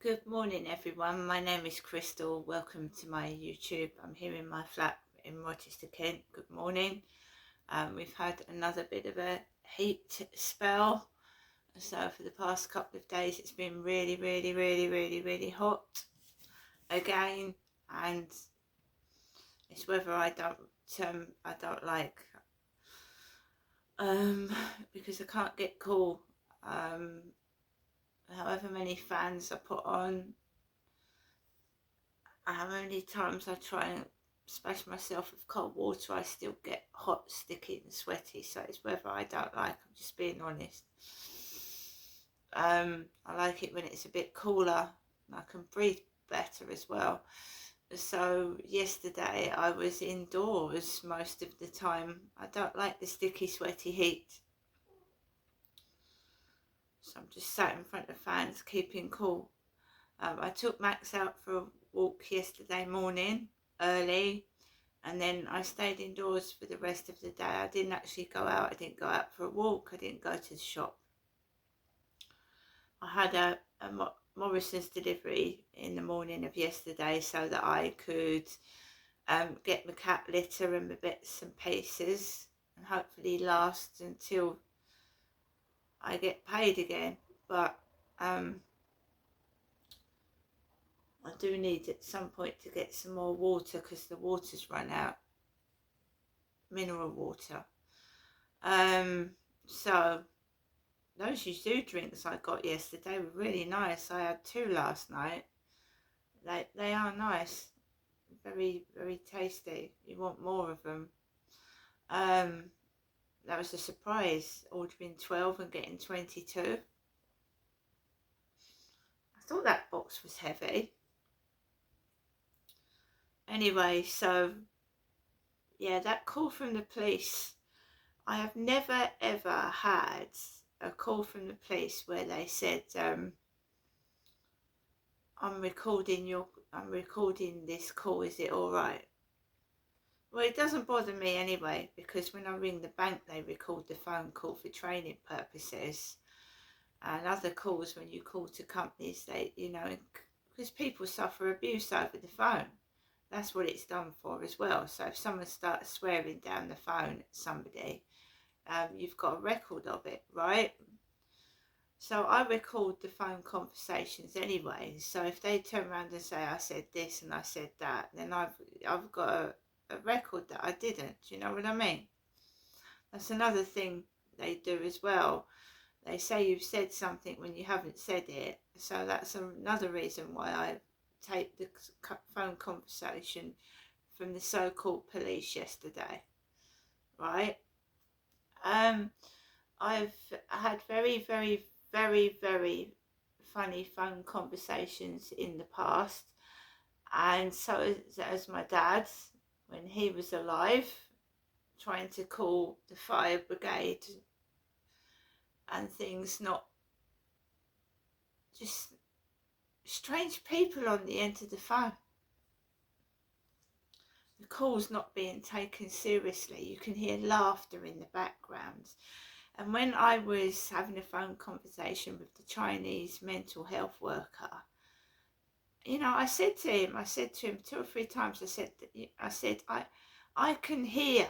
Good morning, everyone. My name is Crystal. Welcome to my YouTube. I'm here in my flat in Rochester, Kent. Good morning. We've had another bit of a heat spell. So for the past couple of days, it's been really hot again, and it's whether I don't like because I can't get cool. However many fans I put on, how many times I try and splash myself with cold water, I still get hot, sticky and sweaty. So it's whether I don't like, I'm just being honest. I like it when it's a bit cooler and I can breathe better as well. So yesterday I was indoors most of the time. I don't like the sticky, sweaty heat. So I'm just sat in front of fans, keeping cool. I took Max out for a walk yesterday morning, early, and then I stayed indoors for the rest of the day. I didn't actually go out. I didn't go out for a walk. I didn't go to the shop. I had a Morrison's delivery in the morning of yesterday so that I could get my cat litter and my bits and pieces and hopefully last until I get paid again. But I do need at some point to get some more water because the water's run out, mineral water. So those yuzu drinks I got yesterday were really nice. I had 2 last night. They are nice, very tasty. You want more of them. That was a surprise, ordering 12 and getting 22. I thought that box was heavy. Anyway, so yeah, that call from the police. I have never ever had a call from the police where they said, I'm recording this call, is it all right? Well, it doesn't bother me anyway, because when I ring the bank, they record the phone call for training purposes. And other calls, when you call to companies, they, because people suffer abuse over the phone. That's what it's done for as well. So if someone starts swearing down the phone at somebody, you've got a record of it, right? So I record the phone conversations anyway. So if they turn around and say I said this and I said that, then I've got a record that I didn't. Do you know what I mean? That's another thing they do as well. They say you've said something when you haven't said it. So that's another reason why I taped the phone conversation from the so-called police yesterday, right? I've had very funny phone conversations in the past, and so as my dad, when he was alive, trying to call the fire brigade and things, not just strange people on the end of the phone. The call's not being taken seriously. You can hear laughter in the background. And when I was having a phone conversation with the Chinese mental health worker, I said to him 2 or 3 times, I said, I can hear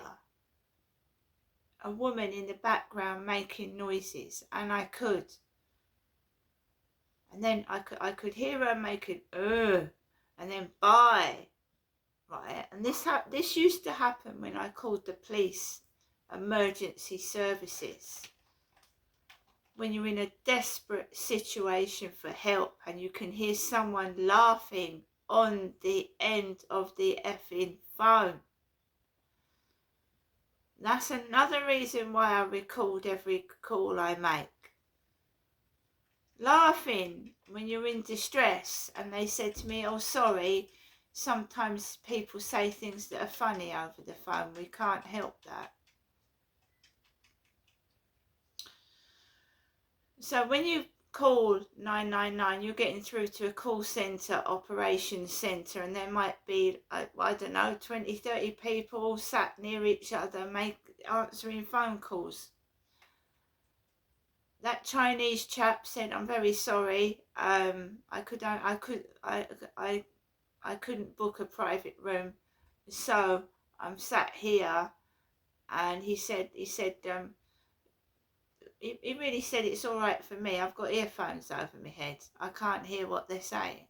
a woman in the background making noises, and I could. And then I could hear her making, and then bye, right? And this used to happen when I called the police emergency services. When you're in a desperate situation for help and you can hear someone laughing on the end of the effing phone. That's another reason why I record every call I make. Laughing when you're in distress, and they said to me, oh sorry, sometimes people say things that are funny over the phone, we can't help that. So when you call 999, you're getting through to a call centre, operations centre, and there might be, I don't know, 20, 30 people sat near each other answering phone calls. that Chinese chap said, "I'm very sorry. I couldn't book a private room, so I'm sat here." And he really said, "It's all right for me. I've got earphones over my head. I can't hear what they're saying."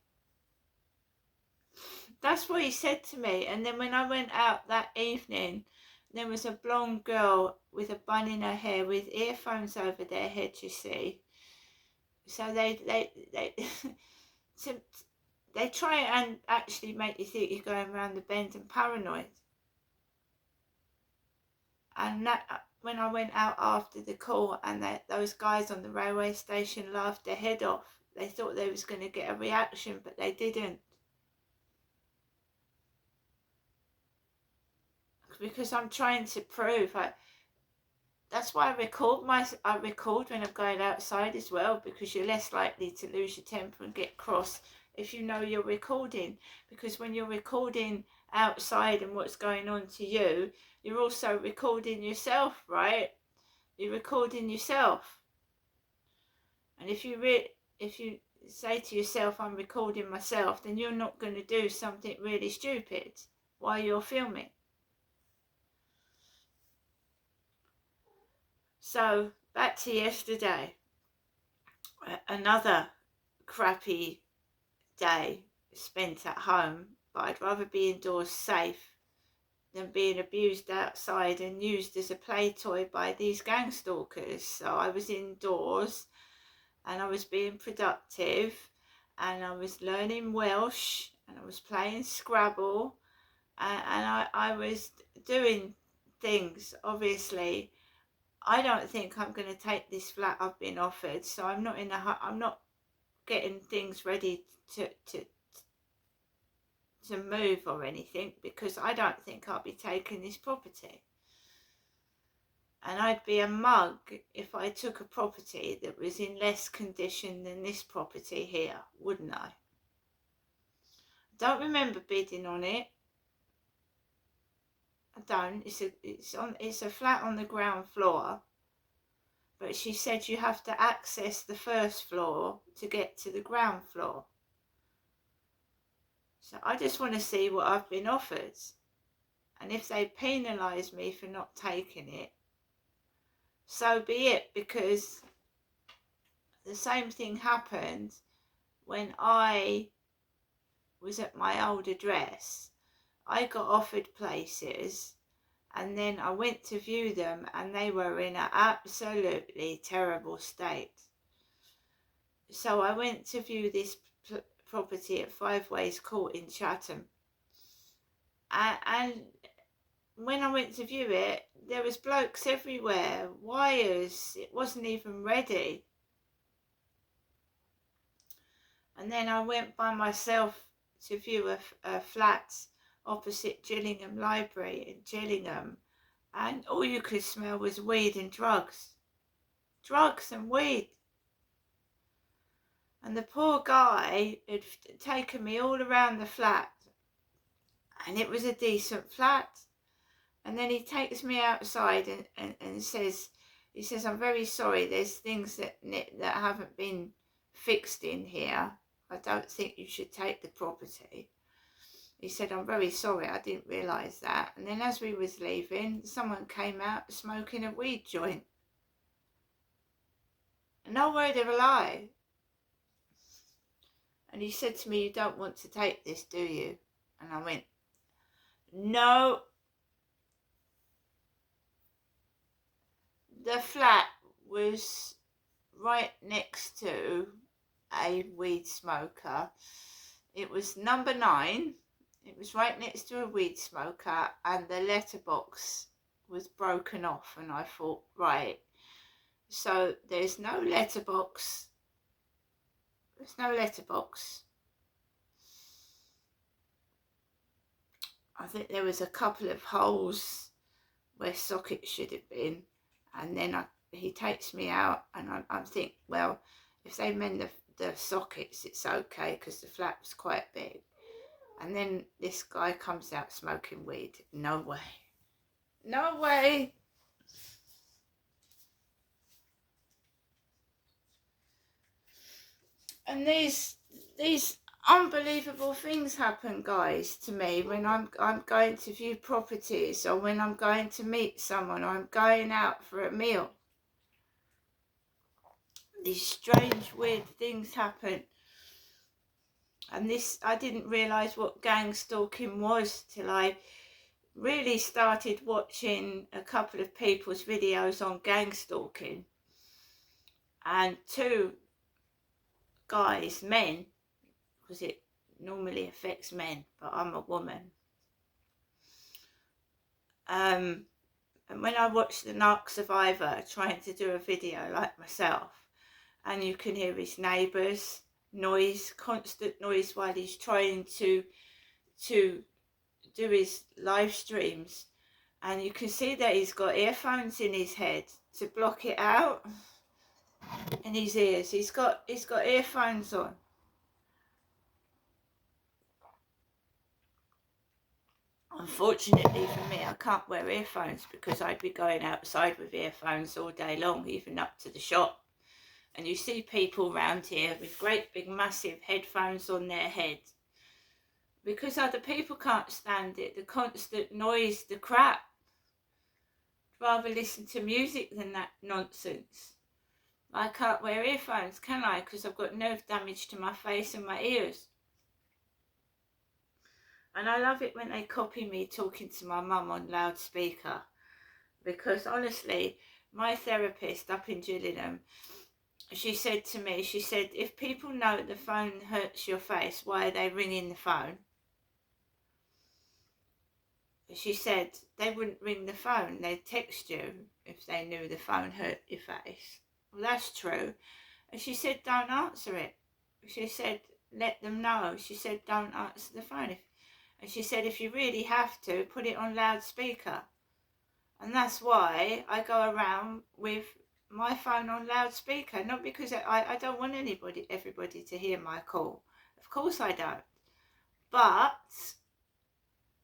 That's what he said to me. And then when I went out that evening, there was a blonde girl with a bun in her hair with earphones over their head, you see. So so they try and actually make you think you're going around the bend and paranoid. And that, when I went out after the call, and those guys on the railway station laughed their head off. They thought they was going to get a reaction, but they didn't. Because I'm trying to prove. That's why I record when I'm going outside as well, because you're less likely to lose your temper and get cross if you know you're recording. Because when you're recording outside and what's going on to you, you're also recording yourself, right? You're recording yourself. And if you say to yourself, "I'm recording myself," then you're not going to do something really stupid while you're filming. So back to yesterday. Another crappy day spent at home, but I'd rather be indoors safe than being abused outside and used as a play toy by these gangstalkers. So I was indoors and I was being productive, and I was learning Welsh, and I was playing Scrabble, and I was doing things. Obviously, I don't think I'm going to take this flat I've been offered, so I'm not getting things ready to move or anything, because I don't think I'll be taking this property. And I'd be a mug if I took a property that was in less condition than this property here, wouldn't I? Don't remember bidding on it. I don't. It's a flat on the ground floor, but she said you have to access the first floor to get to the ground floor. So I just want to see what I've been offered, and if they penalise me for not taking it, so be it, because the same thing happened when I was at my old address. I got offered places, and then I went to view them, and they were in an absolutely terrible state. So I went to view this property at Five Ways Court in Chatham, and when I went to view it, there was blokes everywhere, wires, it wasn't even ready. And then I went by myself to view a flat opposite Gillingham Library in Gillingham, and all you could smell was weed and drugs. Drugs and weed. And the poor guy had taken me all around the flat, and it was a decent flat. And then he takes me outside and says, "I'm very sorry, there's things that haven't been fixed in here. I don't think you should take the property." He said, "I'm very sorry, I didn't realise that." And then as we was leaving, someone came out smoking a weed joint. No word of a lie. And he said to me, "You don't want to take this, do you?" And I went, "No." The flat was right next to a weed smoker. It was number 9. It was right next to a weed smoker, and the letterbox was broken off. And I thought, right, so there's no letterbox. There's no letterbox. I think there was a couple of holes where sockets should have been. And then he takes me out, and I think, well, if they mend the sockets, it's okay, because the flat was quite big. And then this guy comes out smoking weed. No way. No way. And these unbelievable things happen, guys, to me when I'm going to view properties, or when I'm going to meet someone, or I'm going out for a meal. These strange, weird things happen. And this, I didn't realise what gang stalking was till I really started watching a couple of people's videos on gang stalking. And two guys, men, because it normally affects men, but I'm a woman. And when I watched the Narc survivor trying to do a video like myself, and you can hear his neighbours, noise, constant noise while he's trying to do his live streams, and you can see that he's got earphones in his head to block it out, in his ears. He's got earphones on. Unfortunately for me, I can't wear earphones because I'd be going outside with earphones all day long, even up to the shop. And you see people around here with great big massive headphones on their head because other people can't stand it, the constant noise, the crap. I'd rather listen to music than that nonsense. I can't wear earphones, can I? Because I've got nerve damage to my face and my ears. And I love it when they copy me talking to my mum on loudspeaker, because honestly, my therapist up in Gillingham, she said to me, she said, if people know the phone hurts your face, why are they ringing the phone? She said they wouldn't ring the phone, they'd text you if they knew the phone hurt your face. Well, that's true. And she said, don't answer it. She said, let them know. She said, don't answer the phone. And she said, if you really have to, put it on loudspeaker. And that's why I go around with my phone on loudspeaker. Not because I don't want everybody to hear my call. Of course I don't. But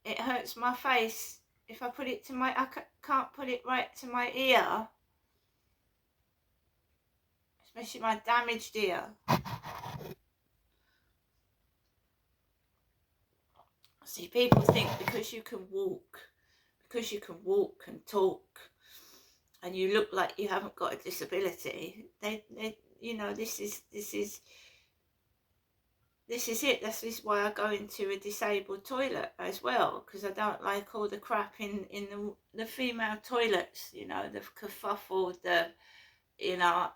it hurts my face if I put it to I can't put it right to my ear. Especially my damaged ear. See, people think because you can walk and talk, and you look like you haven't got a disability, they you know, this is it. This is why I go into a disabled toilet as well, because I don't like all the crap in the female toilets, you know, the kerfuffle, you know.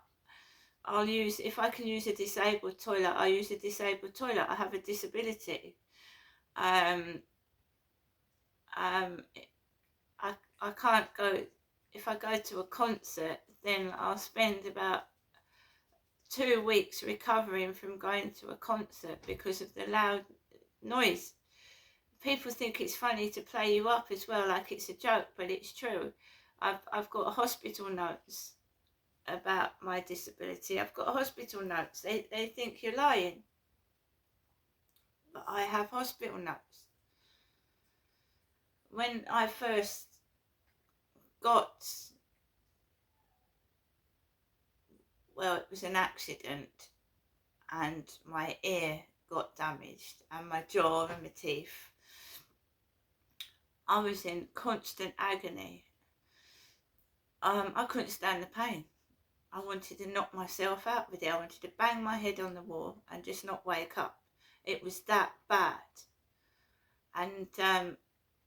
I'll use, if I can use a disabled toilet, I use a disabled toilet. I have a disability. I can't go, if I go to a concert, then I'll spend about 2 weeks recovering from going to a concert because of the loud noise. People think it's funny to play you up as well, like it's a joke, but it's true. I've got hospital notes about my disability. I've got hospital notes. They think you're lying, but I have hospital notes. When I first got, well, it was an accident, and my ear got damaged, and my jaw and my teeth. I was in constant agony. I couldn't stand the pain. I wanted to knock myself out with it. I wanted to bang my head on the wall and just not wake up. It was that bad. And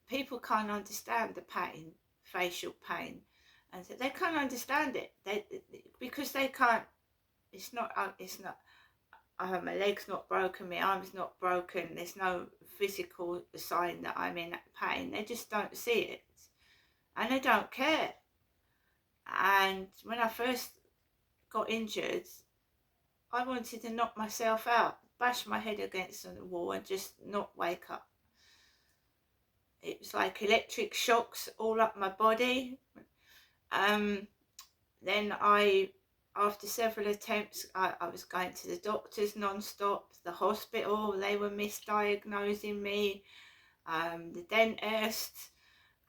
people can't understand the pain, facial pain, and so they can't understand it. Because they can't. It's not. My leg's not broken. My arm's not broken. There's no physical sign that I'm in pain. They just don't see it, and they don't care. And when I first got injured, I wanted to knock myself out, bash my head against the wall and just not wake up. It was like electric shocks all up my body. Then after several attempts, I was going to the doctors non-stop, the hospital, they were misdiagnosing me, the dentist,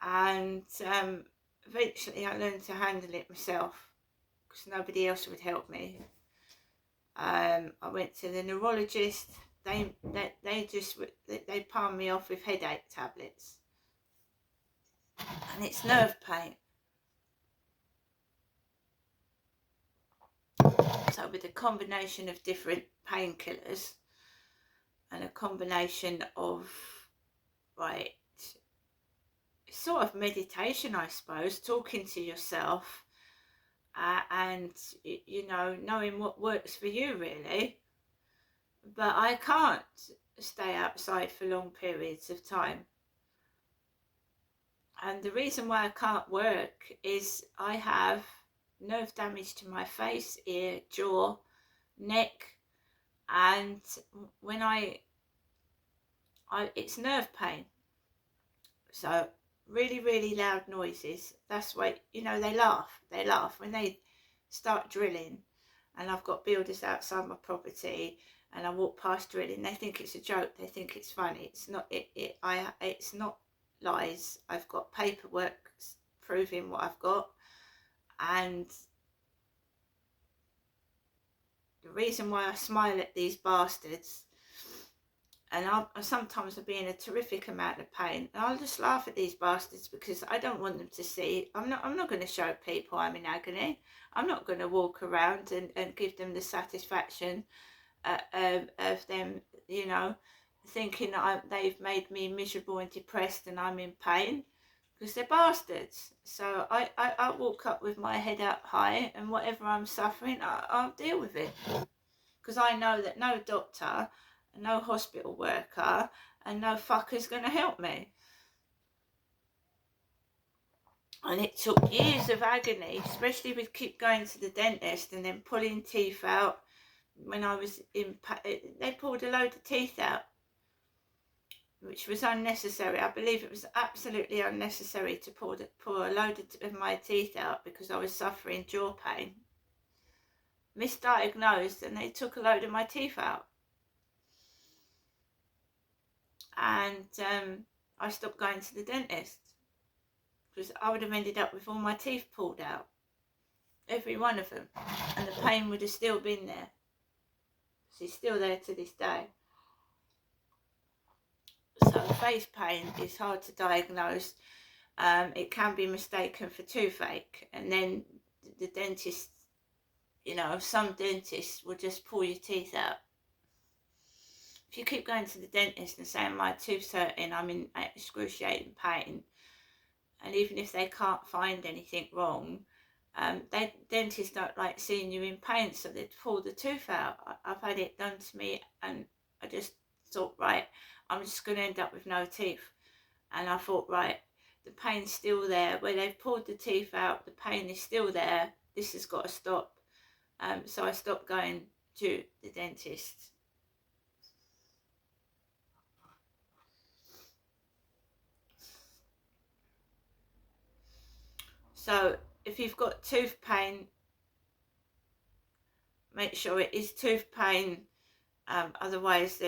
and eventually I learned to handle it myself because nobody else would help me. I went to the neurologist. They palmed me off with headache tablets, and it's nerve pain. So with a combination of different painkillers and a combination of, right, sort of meditation, I suppose, talking to yourself, and you know, knowing what works for you, really. But I can't stay outside for long periods of time. And the reason why I can't work is I have nerve damage to my face, ear, jaw, neck, and when it's nerve pain. So really, really loud noises. That's why, you know, they laugh when they start drilling, and I've got builders outside my property and I walk past drilling. They think it's a joke, they think it's funny. It's not. It's not lies. I've got paperwork proving what I've got, and the reason why I smile at these bastards, and I sometimes I'll be in a terrific amount of pain, and I'll just laugh at these bastards because I don't want them to see. I'm not going to show people I'm in agony. I'm not going to walk around and give them the satisfaction of them, you know, thinking that they've made me miserable and depressed and I'm in pain, because they're bastards. So I walk up with my head up high, and whatever I'm suffering, I'll deal with it, because I know that no doctor, no hospital worker, and no fucker's going to help me. And it took years of agony, especially with keep going to the dentist and then pulling teeth out. When I was they pulled a load of teeth out, which was unnecessary. I believe it was absolutely unnecessary to pull a load of my teeth out because I was suffering jaw pain. Misdiagnosed, and they took a load of my teeth out. And I stopped going to the dentist because I would have ended up with all my teeth pulled out, every one of them, and the pain would have still been there. It's still there to this day. So face pain is hard to diagnose. It can be mistaken for toothache, and then the dentist, you know, some dentists will just pull your teeth out. If you keep going to the dentist and saying my tooth's hurting, I'm in excruciating pain, and even if they can't find anything wrong, dentists don't like seeing you in pain, so they pull the tooth out. I've had it done to me, and I just thought, right, I'm just going to end up with no teeth. And I thought, right, the pain's still there. Where they've pulled the teeth out, the pain is still there. This has got to stop. So I stopped going to the dentist. So if you've got tooth pain, make sure it is tooth pain. Otherwise,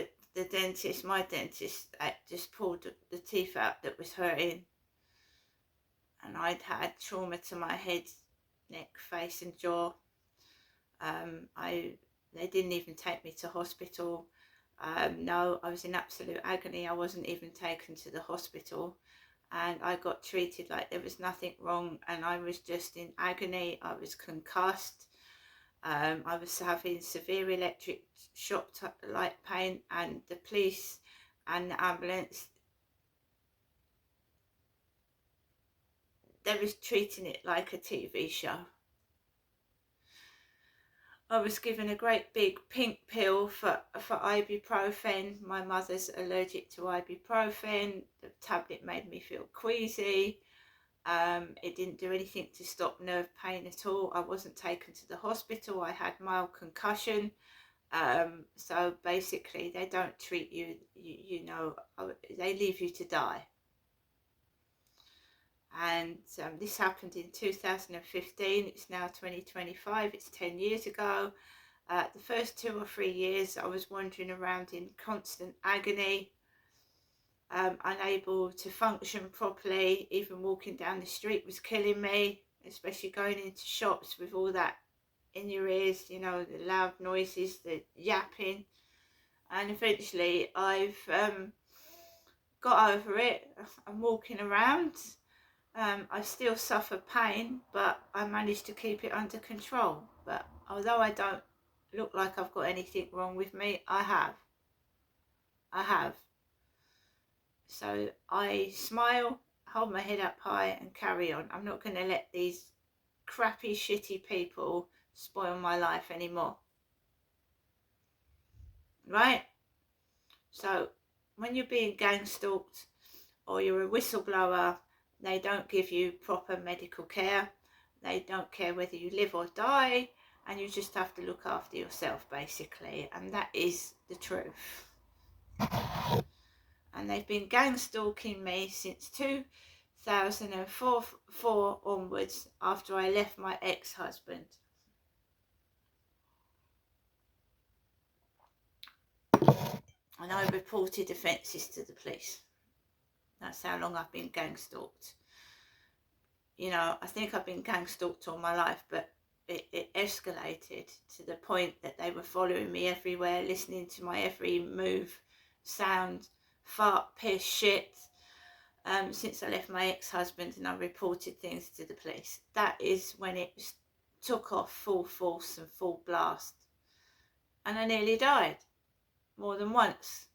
my dentist, just pulled the teeth out that was hurting. And I'd had trauma to my head, neck, face and jaw. They didn't even take me to hospital. No, I was in absolute agony. I wasn't even taken to the hospital, and I got treated like there was nothing wrong, and I was just in agony. I was concussed. I was having severe electric shock like pain, and the police and the ambulance, they was treating it like a TV show. I was given a great big pink pill for ibuprofen. My mother's allergic to ibuprofen. The tablet made me feel queasy. It didn't do anything to stop nerve pain at all. I wasn't taken to the hospital. I had mild concussion. So basically they don't treat you, you know, they leave you to die. And this happened in 2015. It's now 2025. It's 10 years ago. The first 2 or 3 years I was wandering around in constant agony, unable to function properly. Even walking down the street was killing me, especially going into shops with all that in your ears, you know, the loud noises, the yapping. And eventually I've got over it. I'm walking around. I still suffer pain, but I managed to keep it under control. But although I don't look like I've got anything wrong with me, I have. So I smile, hold my head up high and carry on. I'm not going to let these crappy, shitty people spoil my life anymore. Right? So when you're being gang stalked or you're a whistleblower, they don't give you proper medical care. They don't care whether you live or die, and you just have to look after yourself, basically. And that is the truth. And they've been gang stalking me since 2004 onwards, after I left my ex-husband. And I reported offences to the police. That's how long I've been gang stalked. You know, I think I've been gang stalked all my life, but it escalated to the point that they were following me everywhere, listening to my every move, sound, fart, piss, shit. Since I left my ex-husband and I reported things to the police. That is when it took off full force and full blast. And I nearly died more than once.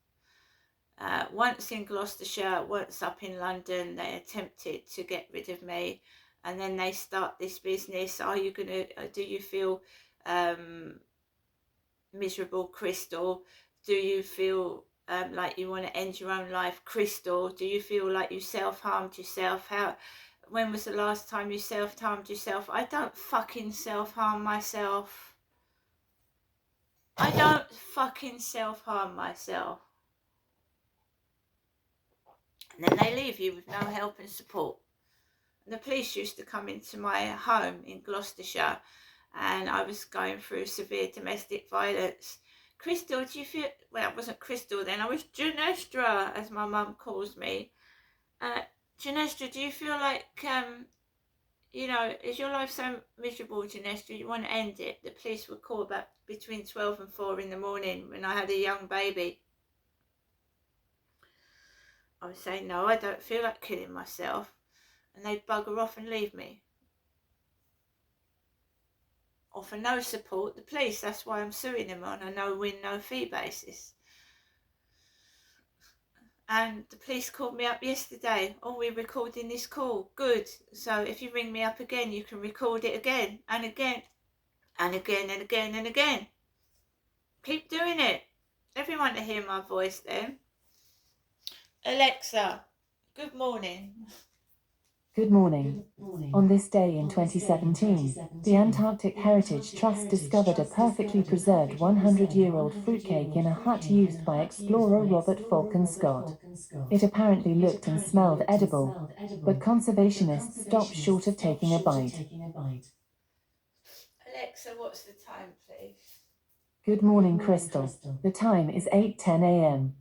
Once in Gloucestershire, once up in London, they attempted to get rid of me. And then they start this business. Do you feel miserable, Crystal? Do you feel like you want to end your own life, Crystal? Do you feel like you self-harmed yourself? When was the last time you self-harmed yourself? I don't fucking self-harm myself. I don't fucking self-harm myself. And then they leave you with no help and support. And the police used to come into my home in Gloucestershire, and I was going through severe domestic violence. Crystal, do you feel... Well, it wasn't Crystal then. I was Janestra, as my mum calls me. Janestra, do you feel like, you know, is your life so miserable, Janestra, you want to end it? The police would call about between 12 and 4 in the morning when I had a young baby. I would say, no, I don't feel like killing myself. And they'd bugger off and leave me. Offer no support, the police. That's why I'm suing them on a no-win, no-fee basis. And the police called me up yesterday. Oh, we're recording this call. Good. So if you ring me up again, you can record it again and again and again and again and again. Keep doing it. Everyone to hear my voice then. Alexa, good morning. Good morning. On this day in 2017, the Antarctic Heritage Trust discovered a perfectly preserved 100-year-old fruitcake in a hut used by explorer Robert Falcon Scott. It apparently looked and smelled edible, but conservationists stopped short of taking a bite. Alexa, what's the time, please? Good morning, Crystal. The time is 8:10 a.m.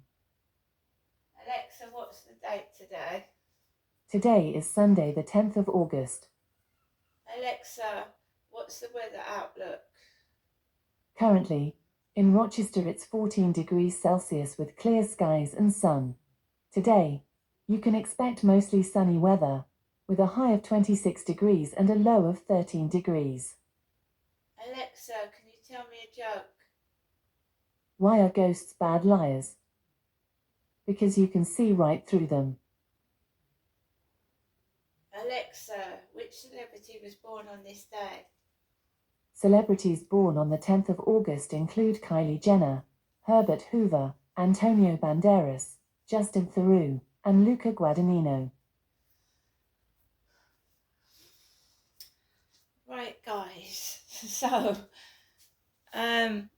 Alexa, what's the date today? Today is Sunday, the 10th of August. Alexa, what's the weather outlook? Currently, in Rochester it's 14 degrees Celsius with clear skies and sun. Today, you can expect mostly sunny weather, with a high of 26 degrees and a low of 13 degrees. Alexa, can you tell me a joke? Why are ghosts bad liars? Because you can see right through them. Alexa, which celebrity was born on this day? Celebrities born on the 10th of August include Kylie Jenner, Herbert Hoover, Antonio Banderas, Justin Theroux, and Luca Guadagnino. Right, guys. So, the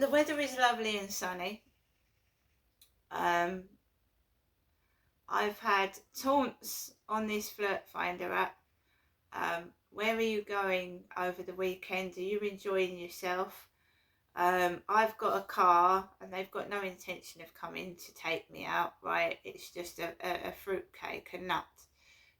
weather is lovely and sunny. I've had taunts on this Flirt Finder app. Where are you going over the weekend? Are you enjoying yourself? I've got a car and they've got no intention of coming to take me out, right? It's just a fruitcake, a nut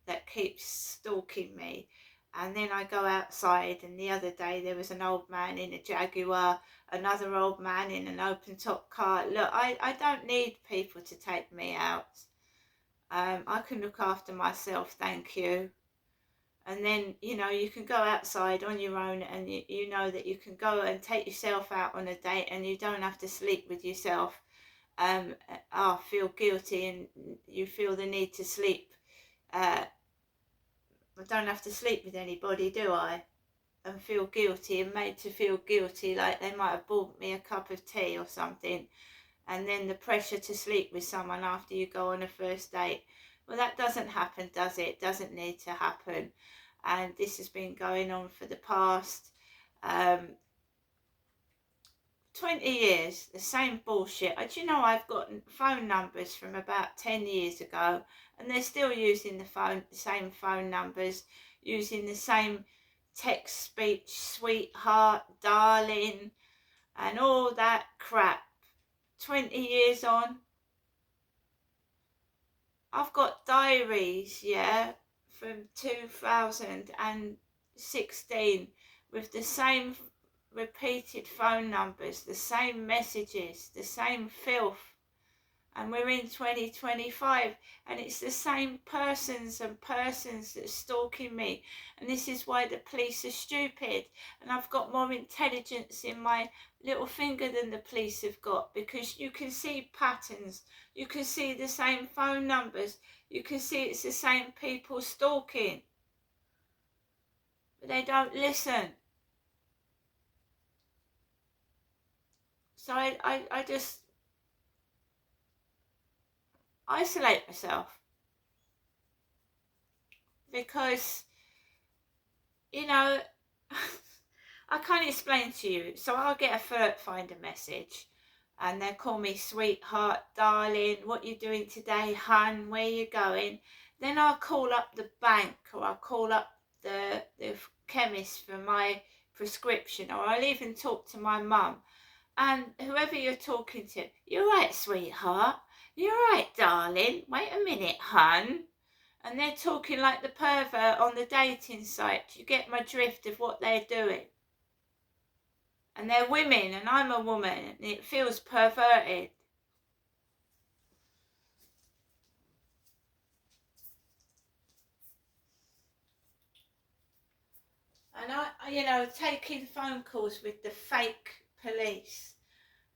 that keeps stalking me. And then I go outside, and the other day there was an old man in a Jaguar, another old man in an open top car. Look, I don't need people to take me out. I can look after myself, thank you. And then, you know, you can go outside on your own, and you know that you can go and take yourself out on a date, and you don't have to sleep with yourself. Feel guilty, and you feel the need to sleep. I don't have to sleep with anybody, do I? And feel guilty and made to feel guilty, like they might have bought me a cup of tea or something. And then the pressure to sleep with someone after you go on a first date. Well, that doesn't happen, does it? It doesn't need to happen. And this has been going on for the past 20 years, the same bullshit. Do you know, I've got phone numbers from about 10 years ago, and they're still using the same phone numbers, using the same text speech, sweetheart, darling, and all that crap. 20 years on. I've got diaries, yeah, from 2016 with the same repeated phone numbers, the same messages, the same filth. And we're in 2025, and it's the same persons that's stalking me. And this is why the police are stupid. And I've got more intelligence in my little finger than the police have got, because you can see patterns. You can see the same phone numbers. You can see it's the same people stalking. But they don't listen. So I just isolate myself, because, you know, I can't explain to you. So I'll get a flirt finder message, and they'll call me sweetheart, darling, what you doing today, hun, where you going? Then I'll call up the bank, or I'll call up the chemist for my prescription, or I'll even talk to my mum. And whoever you're talking to, you're right, sweetheart, you're right, darling, wait a minute, hun. And they're talking like the pervert on the dating site. You get my drift of what they're doing. And they're women, and I'm a woman, and it feels perverted. And I taking phone calls with the fake police,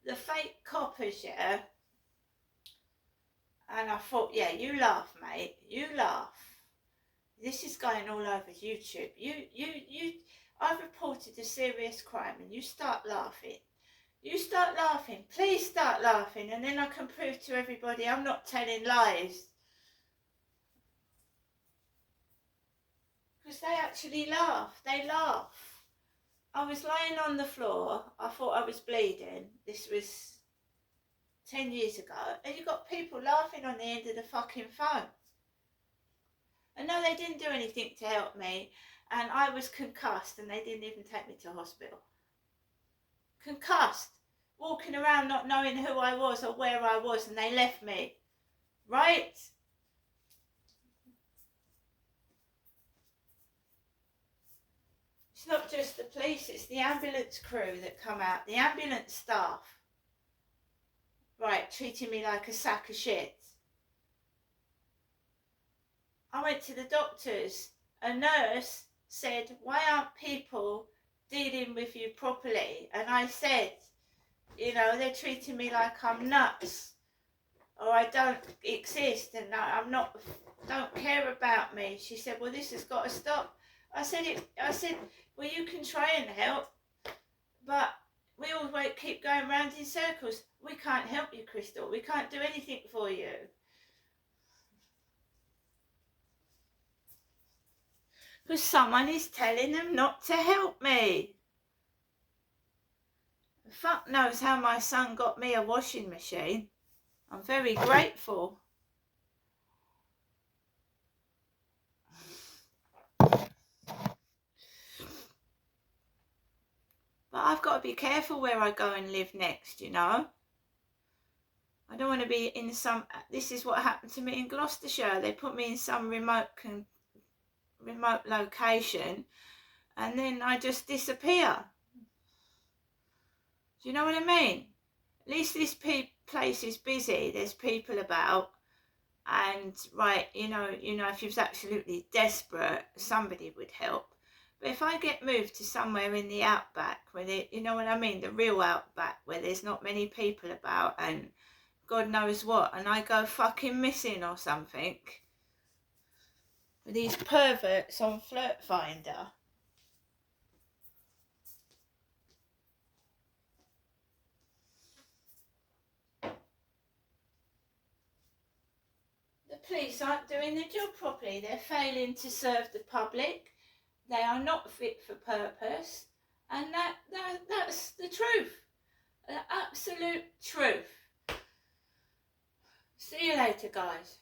the fake coppers, yeah. And I thought, yeah, you laugh, mate, you laugh. This is going all over YouTube. I've reported a serious crime, and you start laughing. You start laughing. Please start laughing, and then I can prove to everybody I'm not telling lies. Because they actually laugh. They laugh. I was lying on the floor. I thought I was bleeding. This was 10 years ago. And you got people laughing on the end of the fucking phone. And no, they didn't do anything to help me. And I was concussed, and they didn't even take me to hospital. Concussed. Walking around not knowing who I was or where I was, and they left me. Right? It's not just the police, it's the ambulance crew that come out, the ambulance staff. Right, treating me like a sack of shit. I went to the doctors. A nurse said, why aren't people dealing with you properly? And I said, they're treating me like I'm nuts, or I don't exist, and don't care about me. She said, well, this has got to stop. I said, well, you can try and help, but we all keep going round in circles. We can't help you, Crystal. We can't do anything for you. Because someone is telling them not to help me. Fuck knows how my son got me a washing machine. I'm very grateful. But I've got to be careful where I go and live next, I don't want to be in this is what happened to me in Gloucestershire. They put me in some remote remote location, and then I just disappear. Do you know what I mean? At least this place is busy. There's people about, and right, you know, if you was absolutely desperate, somebody would help. But if I get moved to somewhere in the outback, where you know what I mean, the real outback, where there's not many people about, and God knows what, and I go fucking missing or something, with these perverts on Flirt Finder. The police aren't doing their job properly. They're failing to serve the public. They are not fit for purpose, and that's the truth, the absolute truth. See you later, guys.